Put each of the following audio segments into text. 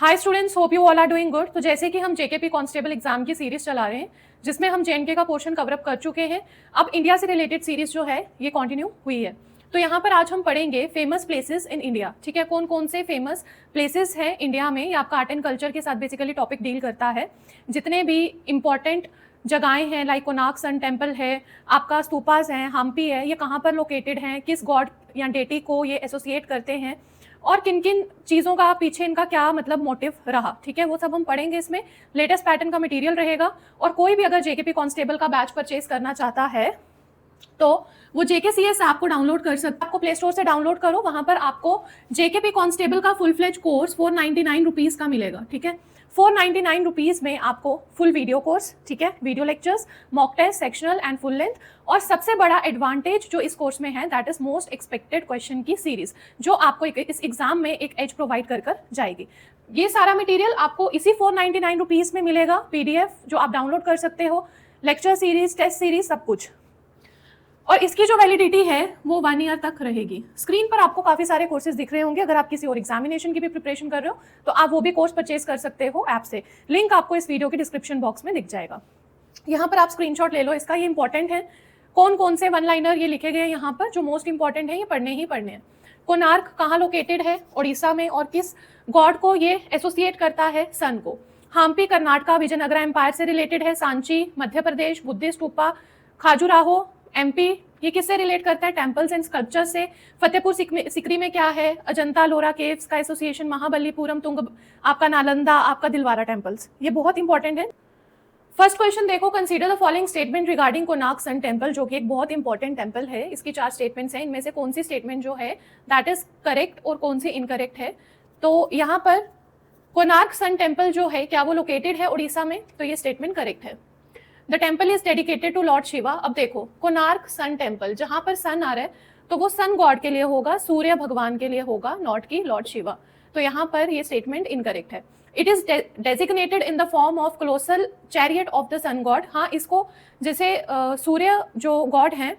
Hi students, hope you all are doing good. तो जैसे कि हम जेकेपी कांस्टेबल एग्जाम की सीरीज चला रहे हैं जिसमें हम जेएनके का पोर्शन कवर अप कर चुके हैं। अब इंडिया से रिलेटेड सीरीज जो है ये कंटिन्यू हुई है। तो यहाँ पर आज हम पढ़ेंगे फेमस प्लेसेस इन इंडिया। ठीक है, कौन कौन से फेमस प्लेसेस हैं इंडिया में। ये आपका आर्ट एंड कल्चर के साथ बेसिकली टॉपिक डील करता है। जितने भी इंपॉर्टेंट जगहें हैं लाइक कोणार्क सन टेम्पल है, आपका स्तूपास हैं, हम्पी है, ये कहाँ पर लोकेटेड हैं, किस गॉड या डेटी को ये एसोसिएट करते हैं और किन किन चीज़ों का पीछे इनका क्या मतलब मोटिव रहा। ठीक है, वो सब हम पढ़ेंगे। इसमें लेटेस्ट पैटर्न का मटेरियल रहेगा और कोई भी अगर जेकेपी कांस्टेबल का बैच परचेज करना चाहता है तो वो JKCS ऐप को डाउनलोड कर सकते हैं। आपको प्ले स्टोर से डाउनलोड करो, वहां पर आपको जेकेपी कांस्टेबल का फुल फ्लेज कोर्स 499 रुपीज़ का मिलेगा। ठीक है, 499 रुपीज़ में आपको फुल वीडियो कोर्स, ठीक है, video lectures, mock test, sectional and full length, और सबसे बड़ा एडवांटेज जो इस कोर्स में है that is most expected question की सीरीज जो आपको इस एग्जाम में एक एज प्रोवाइड कर जाएगी। ये सारा मटेरियल आपको इसी 499 रुपीज़ में मिलेगा, PDF जो आप डाउनलोड कर सकते हो, लेक्चर सीरीज, टेस्ट सीरीज, सब कुछ। और इसकी जो वैलिडिटी है वो 1 ईयर तक रहेगी। स्क्रीन पर आपको काफी सारे कोर्सेज दिख रहे होंगे। अगर आप किसी और एग्जामिनेशन की भी प्रिपरेशन कर रहे हो तो आप वो भी कोर्स परचेज कर सकते हो ऐप से। लिंक आपको इस वीडियो के डिस्क्रिप्शन बॉक्स में दिख जाएगा। यहाँ पर आप स्क्रीनशॉट ले लो इसका, ये इंपॉर्टेंट है। कौन कौन से 1 लाइनर ये लिखे गए हैं यहाँ पर जो मोस्ट इंपॉर्टेंट है, ये पढ़ने ही पढ़ने हैं। कोणार्क कहाँ लोकेटेड है? उड़ीसा में। और किस गॉड को ये एसोसिएट करता है? सन को। हम्पी कर्नाटका विजयनगर एम्पायर से रिलेटेड है। सांची मध्य प्रदेश, बुद्धिस्ट स्तूपा खाजुराहो MP ये किससे रिलेट करता है? टेम्पल्स एंड स्कल्पचर से। फतेहपुर सिकरी में क्या है? अजंता लोरा केव्स का एसोसिएशन। महाबलीपुरम, तुंग, आपका नालंदा, आपका दिलवारा टेम्पल्स, ये बहुत इंपॉर्टेंट है। फर्स्ट क्वेश्चन देखो, consider the following statement regarding Konark sun temple, जो कि एक बहुत इंपॉर्टेंट टेम्पल है। इसकी 4 स्टेटमेंट्स हैं, इनमें से कौन सी स्टेटमेंट जो है दैट इज करेक्ट और कौन सी इनकरेक्ट है। तो यहाँ पर कोणार्क सन टेम्पल जो है क्या वो लोकेटेड है उड़ीसा में? तो ये स्टेटमेंट करेक्ट है। The temple is dedicated to lord Shiva. अब देखो, कोणार्क सन टेम्पल, जहां पर सन आ रहा है तो वो सन गॉड के लिए होगा, सूर्य भगवान के लिए होगा, नॉट की लॉर्ड शिवा। तो यहाँ पर ये स्टेटमेंट इनकरेक्ट है। It is designated in the form of colossal chariot of the sun god. हाँ, इसको जैसे सूर्य जो गॉड हैं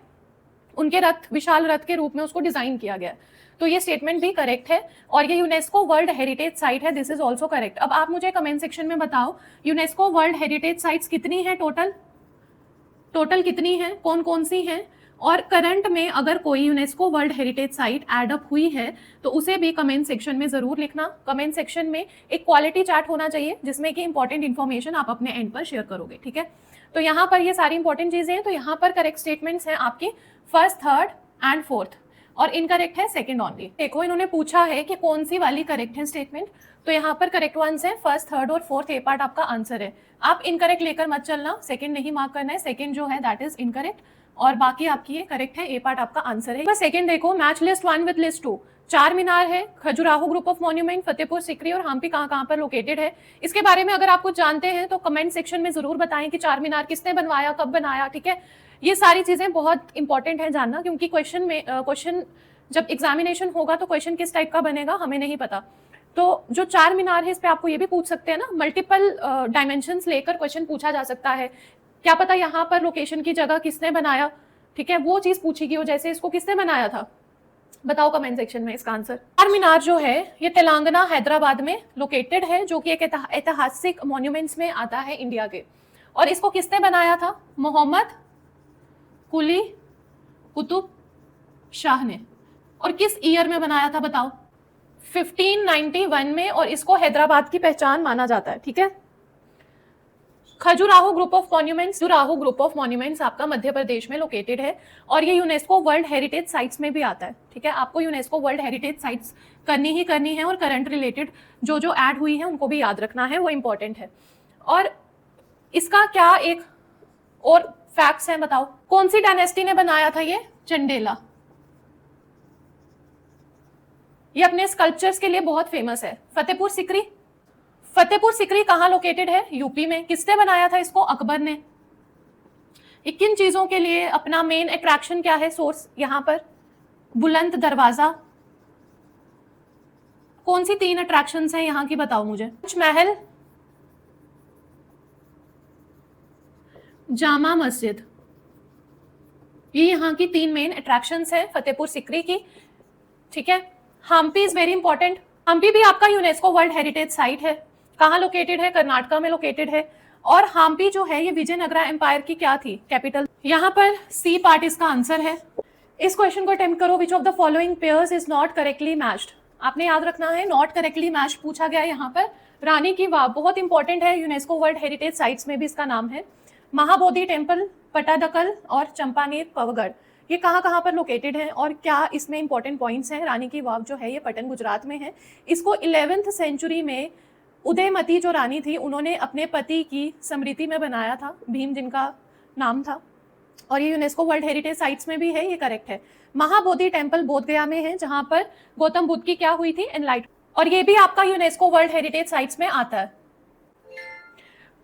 उनके रथ, विशाल रथ के रूप में उसको डिजाइन किया गया। तो ये स्टेटमेंट भी करेक्ट है और ये यूनेस्को वर्ल्ड हेरिटेज साइट है। This is also correct. अब आप मुझे कमेंट सेक्शन में बताओ यूनेस्को वर्ल्ड हेरिटेज साइट्स कितनी है टोटल कितनी है, कौन कौन सी हैं, और करंट में अगर कोई UNESCO world heritage site add up हुई है तो उसे भी कमेंट सेक्शन में जरूर लिखना। कमेंट सेक्शन में एक क्वालिटी चार्ट होना चाहिए जिसमें कि इंपॉर्टेंट इन्फॉर्मेशन आप अपने एंड पर शेयर करोगे। ठीक है, तो यहाँ पर ये सारी इंपॉर्टेंट चीजें हैं। तो यहाँ पर करेक्ट स्टेटमेंट्स हैं आपकी फर्स्ट, थर्ड एंड फोर्थ, और इनकरेक्ट है सेकंड ओनली। देखो, इन्होंने पूछा है कि कौन सी वाली करेक्ट है स्टेटमेंट, तो यहाँ पर करेक्ट वंस है फर्स्ट, थर्ड और फोर्थ। ए पार्ट आपका आंसर है। आप इनकरेक्ट लेकर मत चलना, सेकंड नहीं मार्क करना है। सेकंड जो है दैट इज इनकरेक्ट और बाकी आपकी ये करेक्ट है। ए पार्ट आपका आंसर है। सेकंड देखो, मैच लिस्ट 1 विद लिस्ट 2। चार मीनार है, Khajuraho group of monument, Fatehpur Sikri और हम्पी कहाँ पर लोकेटेड है। इसके बारे में अगर आप कुछ जानते हैं तो कमेंट सेक्शन में जरूर बताएं कि चार मीनार किसने बनवाया, कब बनाया। ठीक है, ये सारी चीजें बहुत इंपॉर्टेंट है जानना, क्योंकि क्वेश्चन जब एग्जामिनेशन होगा तो क्वेश्चन किस टाइप का बनेगा हमें नहीं पता। तो जो चार मीनार है इस पे आपको ये भी पूछ सकते हैं ना, मल्टीपल डायमेंशंस लेकर क्वेश्चन पूछा जा सकता है। क्या पता यहाँ पर लोकेशन की जगह किसने बनाया, ठीक है, वो चीज पूछेगी हो, जैसे इसको किसने बनाया था, बताओ कमेंट सेक्शन में इसका आंसर। चार मीनार जो है ये तेलंगाना हैदराबाद में लोकेटेड है, जो कि एक ऐतिहासिक मॉन्यूमेंट्स में आता है इंडिया के। और इसको किसने बनाया था? मोहम्मद कुली कुतुब शाह ने। और किस ईयर में बनाया था बताओ? 1591 में, और इसको हैदराबाद की पहचान माना जाता है। ठीक है, खजुराहो ग्रुप ऑफ मॉन्यूमेंट्स आपका मध्य प्रदेश में लोकेटेड है और ये यूनेस्को वर्ल्ड हेरिटेज साइट्स में भी आता है। ठीक है, आपको यूनेस्को वर्ल्ड हेरिटेज साइट्स करनी ही करनी है और करंट रिलेटेड जो जो ऐड हुई है उनको भी याद रखना है, वो इंपॉर्टेंट है। और इसका क्या एक और फैक्ट्स हैं, बताओ कौन सी डायनेस्टी ने बनाया था ये? चंडेला। ये अपने स्कल्पचर्स के लिए बहुत फेमस है। फतेहपुर सिकरी कहाँ लोकेटेड है? यूपी में। किसने बनाया था इसको? अकबर ने। किन चीजों के लिए अपना मेन अट्रैक्शन क्या है, सोर्स यहाँ पर? बुलंद दरवाजा। कौन सी 3 अट्रैक्शंस हैं यहाँ की, बताओ मुझे? ताज महल, जामा मस्जिद, ये यहाँ की 3 मेन अट्रैक्शंस हैं फतेहपुर सिकरी की। ठीक है, Hampi is very important. Hampi भी आपका यूनेस्को वर्ल्ड हेरिटेज साइट है। कहाँ लोकेटेड है? कर्नाटका में लोकेटेड है। और हम्पी जो है ये विजयनगरा एम्पायर की क्या थी? कैपिटल। यहाँ पर सी पार्ट इसका आंसर है। इस क्वेश्चन को अटेम्प्ट करो। Which of the following pairs is not correctly matched? आपने याद रखना है, नॉट करेक्टली मैच्ड पूछा गया यहाँ पर। रानी की वाव बहुत इंपॉर्टेंट है, यूनेस्को वर्ल्ड हेरिटेज साइट्स में भी इसका नाम है। महाबोधि टेम्पल, पटादकल और चंपानेर पवगढ़, ये कहाँ पर लोकेटेड है और क्या इसमें इंपॉर्टेंट पॉइंट्स हैं? रानी की वाव जो है ये पटन गुजरात में है। इसको 11th सेंचुरी में उदयमती जो रानी थी उन्होंने अपने पति की स्मृति में बनाया था, भीम जिनका नाम था। और ये यूनेस्को वर्ल्ड हेरिटेज साइट्स में भी है, ये करेक्ट है। महाबोधि टेम्पल बोध गया में है, जहां पर गौतम बुद्ध की क्या हुई थी? एनलाइट। और ये भी आपका यूनेस्को वर्ल्ड हेरिटेज साइट्स में आता है।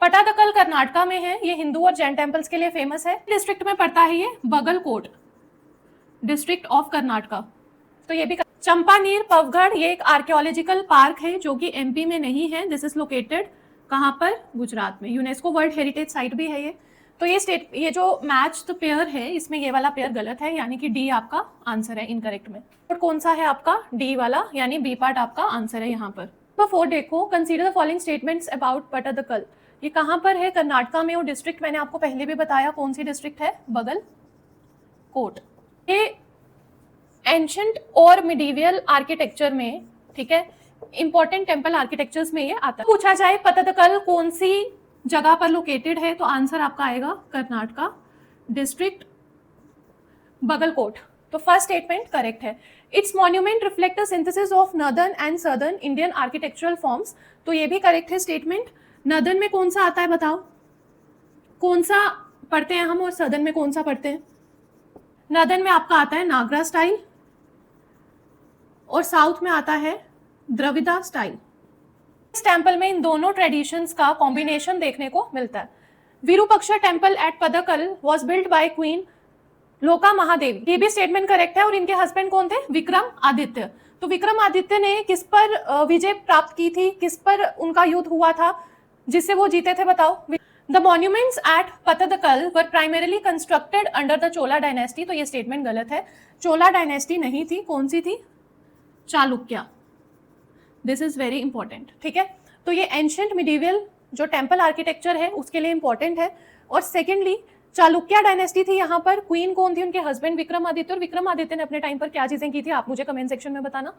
पटादकल कर्नाटका में है, ये हिंदू और जैन टेम्पल्स के लिए फेमस है। डिस्ट्रिक्ट में पड़ता है ये? Bagalkot district of Karnataka. तो ये भी। चंपानेर पवगढ़ ये एक आर्कियोलॉजिकल पार्क है जो कि एमपी में नहीं है। दिस इज लोकेटेड कहां पर? गुजरात में। यूनेस्को वर्ल्ड हेरिटेज साइट भी है ये। तो ये जो मैच द पेयर है इसमें ये वाला पेयर गलत है, यानी कि डी आपका आंसर है इनकरेक्ट में। और कौन सा है आपका? डी वाला, यानी बी पार्ट आपका आंसर है यहाँ पर। नंबर 4 देखो, consider the following statements about Pattadakal. ये कहाँ पर है? कर्नाटका में। और डिस्ट्रिक्ट मैंने आपको पहले भी बताया, कौन सी डिस्ट्रिक्ट है? बगलकोट। ये एंशंट और मिडीवियल आर्किटेक्चर में, ठीक है, इंपॉर्टेंट टेम्पल आर्किटेक्चर्स में ये आता है। पूछा जाए पटादकल कौन सी जगह पर लोकेटेड है, तो आंसर आपका आएगा कर्नाटका, डिस्ट्रिक्ट बगलकोट। तो फर्स्ट स्टेटमेंट करेक्ट है। It's monument reflect the synthesis of northern and southern Indian architectural forms. तो ये भी करेक्ट है स्टेटमेंट। नॉर्दर्न में कौन सा आता है बताओ? कौन सा पढ़ते हैं हम और सदर्न में कौन सा पढ़ते हैं? नॉर्दर्न में आपका आता है नागरा स्टाइल और साउथ में आता है द्रविड़ा स्टाइल। इस टेम्पल में इन दोनों ट्रेडिशंस का कॉम्बिनेशन देखने को मिलता है। Virupaksha temple at Pattadakal was built by queen Loka Mahadevi. ये भी स्टेटमेंट करेक्ट है। और इनके हस्बैंड कौन थे? विक्रम आदित्य। तो विक्रम आदित्य ने किस पर विजय प्राप्त की थी? किस पर उनका युद्ध हुआ था जिससे वो जीते थे? बताओ। The monuments at Patadakal were primarily constructed under the Chola dynasty। तो ये स्टेटमेंट गलत है। चोला डायनेस्टी नहीं थी। कौन सी थी? Chalukya. This is very important, ठीक है। तो ये एंशियंट मिडीवियल जो टेम्पल आर्किटेक्चर है उसके लिए इंपॉर्टेंट है। और सेकेंडली चालुक्या डायनेस्टी थी, यहाँ पर क्वीन कौन थी? उनके हस्बैंड विक्रमादित्य। और विक्रमादित्य ने अपने टाइम पर क्या चीजें की थी, आप मुझे कमेंट सेक्शन में बताना।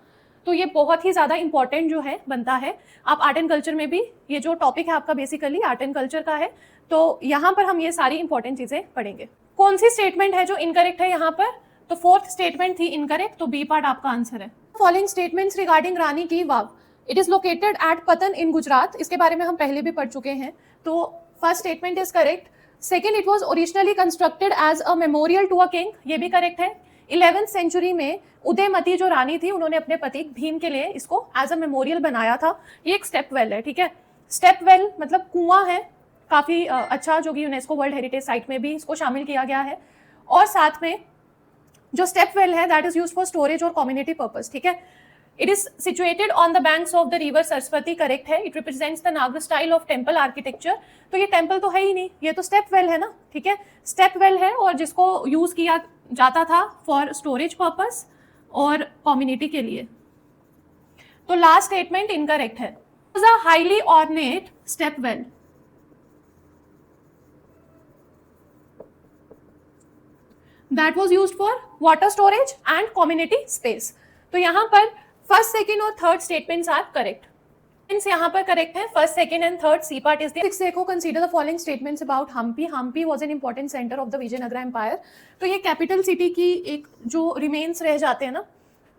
तो ये बहुत ही ज्यादा इंपॉर्टेंट जो है बनता है। आप आर्ट एंड कल्चर में भी, ये जो टॉपिक है आपका बेसिकली आर्ट एंड कल्चर का है, तो यहाँ पर हम ये सारी इंपॉर्टेंट चीजें पढ़ेंगे। कौन सी स्टेटमेंट है जो इनकरेक्ट है यहाँ पर? तो फोर्थ स्टेटमेंट थी इनकरेक्ट, तो बी पार्ट आपका आंसर है। फॉलोइंग स्टेटमेंट्स रिगार्डिंग रानी की वाव। इट इज लोकेटेड एट पतन इन गुजरात। इसके बारे में हम पहले भी पढ़ चुके हैं। तो first statement is correct. Second, it was originally constructed as a memorial to a king. ये भी करेक्ट है। 11th सेंचुरी में उदयमती जो रानी थी उन्होंने अपने पति भीम के लिए इसको एज अ मेमोरियल बनाया था। ये एक स्टेप वेल है, ठीक है। स्टेप वेल मतलब कुआं है, काफी अच्छा, जो कि यूनेस्को वर्ल्ड हेरिटेज साइट में भी इसको शामिल किया गया है। और साथ में जो स्टेप वेल है that is used for storage और कम्युनिटी पर्पस, ठीक है। It is situated on the banks of the river Saraswati, correct है। इट रिप्रेजेंट्स द नागर स्टाइल ऑफ टेम्पल आर्किटेक्चर। तो ये टेम्पल तो है ही नहीं, ये तो स्टेप वेल है ना, ठीक है। स्टेप वेल है और जिसको यूज किया जाता था फॉर स्टोरेज पर्पस और कम्युनिटी के लिए। तो लास्ट स्टेटमेंट इनकरेक्ट है। Highly ornate step well that was used for water storage and community space। तो यहाँ पर फर्स्ट, सेकेंड और थर्ड स्टेटमेंट्स आर करेक्ट। यहाँ पर करेक्ट है first, second and third. C part is this. देखो, consider the following statements about Hampi. Hampi was an important centre of the Vijayanagara empire. तो ये कैपिटल सिटी की एक जो रिमेन्स रह जाते हैं ना,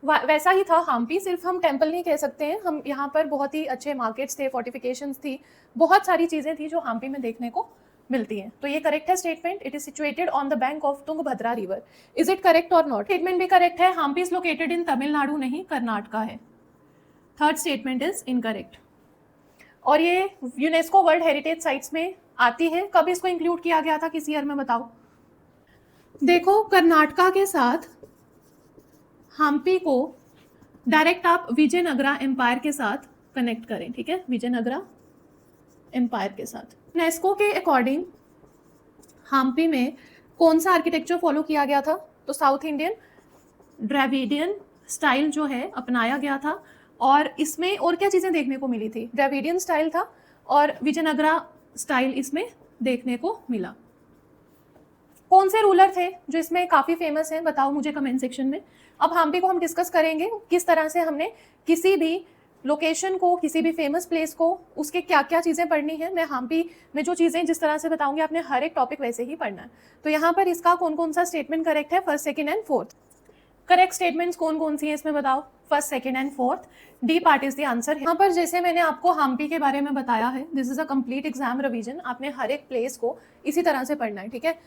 वैसा ही था हम्पी। सिर्फ हम टेम्पल नहीं कह सकते हैं, हम यहाँ पर बहुत ही अच्छे मार्केट्स थे, फोर्टिफिकेशंस थी, बहुत सारी चीजें थी जो हम्पी में देखने को मिलती हैं। तो ये करेक्ट है statement. It is situated on the bank of Tungabhadra river. Is it correct और नॉट? स्टेटमेंट भी करेक्ट है। Hampi is located in Tamil Nadu, नहीं कर्नाटका है। Third statement is incorrect. और ये यूनेस्को वर्ल्ड हेरिटेज साइट्स में आती है। कब इसको इंक्लूड किया गया था, किस ईयर में बताओ? देखो, कर्नाटका के साथ हम्पी को डायरेक्ट आप विजयनगरा एम्पायर के साथ कनेक्ट करें, ठीक है, विजयनगरा एम्पायर के साथ। यूनेस्को के अकॉर्डिंग हम्पी में कौन सा आर्किटेक्चर फॉलो किया गया था? तो साउथ इंडियन द्रविडियन स्टाइल जो है अपनाया गया था। और इसमें और क्या चीज़ें देखने को मिली थी, द्रविडियन स्टाइल था और विजयनगरा स्टाइल इसमें देखने को मिला। कौन से रूलर थे जो इसमें काफ़ी फेमस हैं, बताओ मुझे कमेंट सेक्शन में। अब हम्पी को हम डिस्कस करेंगे किस तरह से हमने किसी भी लोकेशन को, किसी भी फेमस प्लेस को, उसके क्या क्या चीज़ें पढ़नी है। मैं हम्पी में जो चीज़ें जिस तरह से बताऊंगी आपने हर एक टॉपिक वैसे ही पढ़ना है। तो यहाँ पर इसका कौन कौन सा स्टेटमेंट करेक्ट है, first, second and fourth. Correct statements कौन कौन सी हैं इसमें बताओ, first, second and fourth. D part is the answer. यहाँ पर जैसे मैंने आपको हम्पी के बारे में बताया है, this is a complete exam revision. आपने हर एक प्लेस को इसी तरह से पढ़ना है, ठीक है।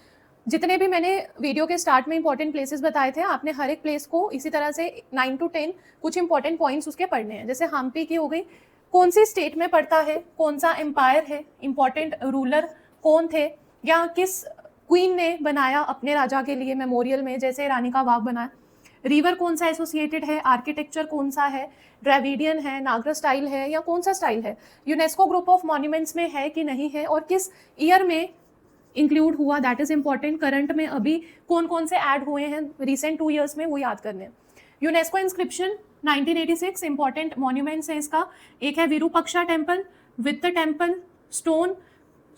जितने भी मैंने वीडियो के स्टार्ट में इंपॉर्टेंट प्लेसेस बताए थे, आपने हर एक प्लेस को इसी तरह से 9 to 10 कुछ इंपॉर्टेंट पॉइंट्स उसके पढ़ने हैं। जैसे हम्पी की हो गई, कौन सी स्टेट में पड़ता है, कौन सा एम्पायर है, इंपॉर्टेंट रूलर कौन थे, या किस क्वीन ने बनाया अपने राजा के लिए मेमोरियल में, जैसे रानी का बाग बनाया, रिवर कौन सा एसोसिएटेड है, आर्किटेक्चर कौन सा है, द्रविडियन है, नागरा स्टाइल है, या कौन सा स्टाइल है, यूनेस्को ग्रुप ऑफ मॉन्यूमेंट्स में है कि नहीं है, और किस ईयर में इंक्लूड हुआ, दैट इज इंपॉर्टेंट। करंट में अभी कौन कौन से ऐड हुए हैं रिसेंट 2 years में, वो याद करने। यूनेस्को इंस्क्रिप्शन 1986 इंपॉर्टेंट मॉन्यूमेंट्स है इसका। एक है विरूपक्षा टेम्पल, वित्त टेम्पल, स्टोन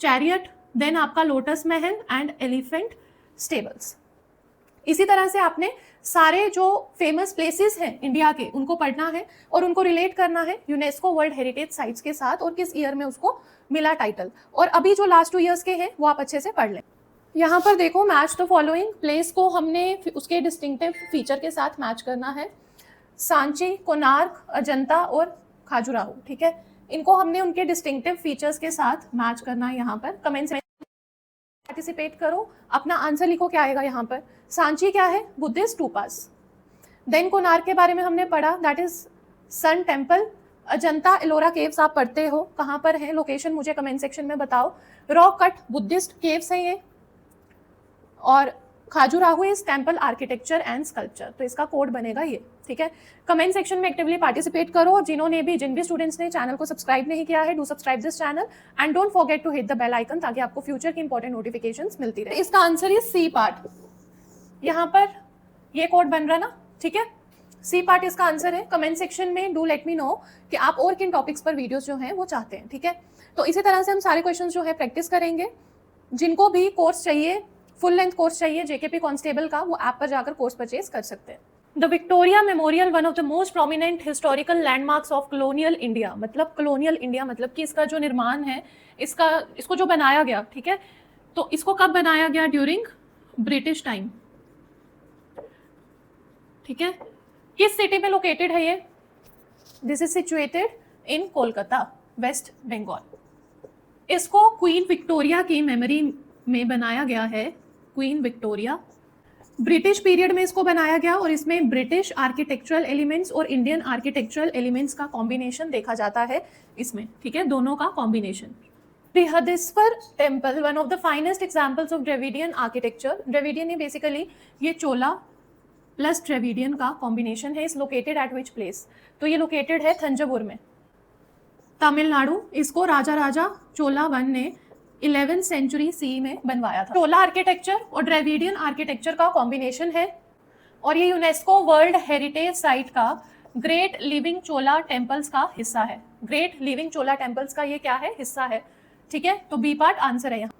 चैरियट, देन आपका lotus Mahal and elephant stables. इसी तरह से आपने सारे जो फेमस प्लेसेस हैं इंडिया के उनको पढ़ना है और उनको रिलेट करना है यूनेस्को वर्ल्ड हेरिटेज साइट्स के साथ, और किस ईयर में उसको मिला टाइटल। और अभी जो लास्ट 2 years के हैं वो आप अच्छे से पढ़ लें। यहाँ पर देखो, मैच द फॉलोइंग प्लेस को हमने उसके डिस्टिंक्टिव फीचर के साथ मैच करना है। सांची, कोणार्क, अजंता और खाजुराहो, ठीक है, इनको हमने उनके डिस्टिंक्टिव फीचर्स के साथ मैच करना है। यहाँ पर कमेंट्स में पार्टिसिपेट करो, अपना आंसर लिखो क्या आएगा यहाँ पर। सांची क्या है, बुद्धिस्ट टूपास। देन कोणार्क के बारे में हमने पढ़ा, that is sun temple. Ajanta Ellora caves आप पढ़ते हो, कहाँ पर है, लोकेशन मुझे कमेंट सेक्शन में बताओ। रॉक कट बुद्धिस्ट केव्स हैं ये। और Khajuraho is temple architecture and sculpture, तो इसका कोड बनेगा ये, ठीक है। कमेंट सेक्शन में एक्टिवली पार्टिसिपेट करो। जिन भी स्टूडेंट्स ने चैनल को सब्सक्राइब नहीं किया है, do subscribe this channel and don't forget to hit the bell icon, ताकि आपको फ्यूचर की इंपॉर्टेंट नोटिफिकेशंस मिलती रहे। इसका आंसर है सी पार्ट। यहाँ पर ये कोड बन रहा ना, ठीक है, सी पार्ट इसका आंसर है। कमेंट सेक्शन में डू लेट मी नो कि आप और किन टॉपिक्स पर वीडियोस जो हैं वो चाहते हैं, ठीक है। तो इसी तरह से हम सारे क्वेश्चंस जो है प्रैक्टिस करेंगे। जिनको भी कोर्स चाहिए, फुल लेंथ कोर्स चाहिए जेकेपी कांस्टेबल का, वो ऐप पर जाकर कोर्स परचेज कर सकते हैं। The Victoria memorial, one of the most prominent historical landmarks of colonial India. मतलब कॉलोनियल इंडिया मतलब कि इसका जो निर्माण है, इसको जो बनाया गया, ठीक है, तो इसको कब बनाया गया, ड्यूरिंग ब्रिटिश टाइम, ठीक है। किस सिटी में लोकेटेड है ये, this is situated in Kolkata, west Bengal. इसको क्वीन विक्टोरिया की मेमोरी में बनाया गया है, क्वीन विक्टोरिया। ब्रिटिश पीरियड में इसको बनाया गया और इसमें ब्रिटिश आर्किटेक्चरल एलिमेंट्स और इंडियन आर्किटेक्चरल एलिमेंट्स का कॉम्बिनेशन देखा जाता है इसमें, ठीक है, दोनों का combination. Brihadeshwara temple, one of the finest examples of Dravidian architecture. Dravidian ही बेसिकली ये चोला प्लस द्रविडियन का कॉम्बिनेशन है। इस लोकेटेड एट विच प्लेस, तो ये लोकेटेड है थंजावुर में, तमिलनाडु। इसको राजा चोला वन ने 11th century CE में बनवाया था। चोला आर्किटेक्चर और द्रविडियन आर्किटेक्चर का कॉम्बिनेशन है, और ये यूनेस्को वर्ल्ड हेरिटेज साइट का ग्रेट लिविंग चोला टेम्पल्स का हिस्सा है। ग्रेट लिविंग चोला टेम्पल्स का ये क्या है, हिस्सा है, ठीक है। तो बी पार्ट आंसर है यहाँ।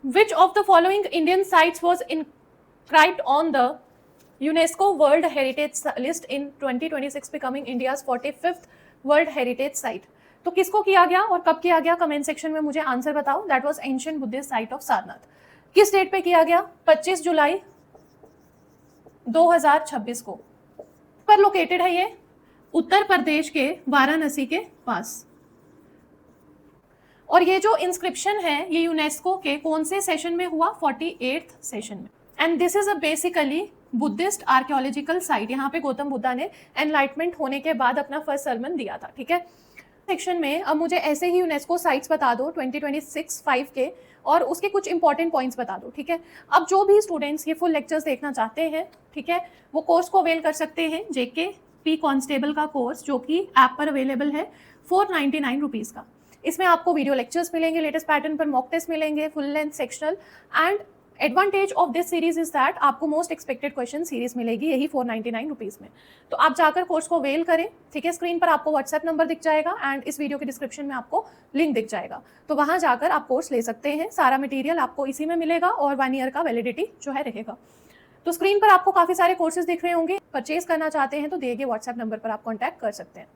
Which of the following Indian sites was inscribed on the UNESCO World Heritage List in 2026, becoming India's 45th World Heritage Site? तो किसको किया गया और कब किया गया, कमेंट सेक्शन में मुझे आंसर बताओ। That was ancient Buddhist site of Sarnath. किस डेट पे किया गया, 25 जुलाई 2026 को। पर लोकेटेड है ये उत्तर प्रदेश के वाराणसी के पास। और ये जो इंस्क्रिप्शन है ये यूनेस्को के कौन से सेशन में हुआ, 48th सेशन में। And this is a basically Buddhist archaeological site. यहाँ पे गौतम बुद्धा ने एनलाइटमेंट होने के बाद अपना फर्स्ट सरमन दिया था, ठीक है। सेक्शन में अब मुझे ऐसे ही यूनेस्को साइट्स बता दो 2026-5 के, और उसके कुछ इंपॉर्टेंट पॉइंट्स बता दो, ठीक है। अब जो भी स्टूडेंट्स ये फुल लेक्चर्स देखना चाहते हैं, ठीक है, वो कोर्स को अवेल कर सकते हैं, जेकेपी कांस्टेबल का कोर्स, जो कि ऐप पर अवेलेबल है 499 रुपीज़ का। इसमें आपको वीडियो लेक्चर्स मिलेंगे, लेटेस्ट पैटर्न पर मॉक टेस्ट मिलेंगे, full length sectional and advantage of this series is that आपको मोस्ट एक्सपेक्टेड क्वेश्चन सीरीज मिलेगी यही 499 रुपीज़ में। तो आप जाकर कोर्स को वेल करें, ठीक है। स्क्रीन पर आपको व्हाट्सएप नंबर दिख जाएगा एंड इस वीडियो के डिस्क्रिप्शन में आपको लिंक दिख जाएगा, तो वहाँ जाकर आप कोर्स ले सकते हैं। सारा मटेरियल आपको इसी में मिलेगा और 1 ईयर का वैलिडिटी जो है रहेगा। तो स्क्रीन पर आपको काफ़ी सारे कोर्सेज दिख रहे होंगे, परचेज करना चाहते हैं तो दिए गए व्हाट्सएप नंबर पर आप कॉन्टैक्ट कर सकते हैं।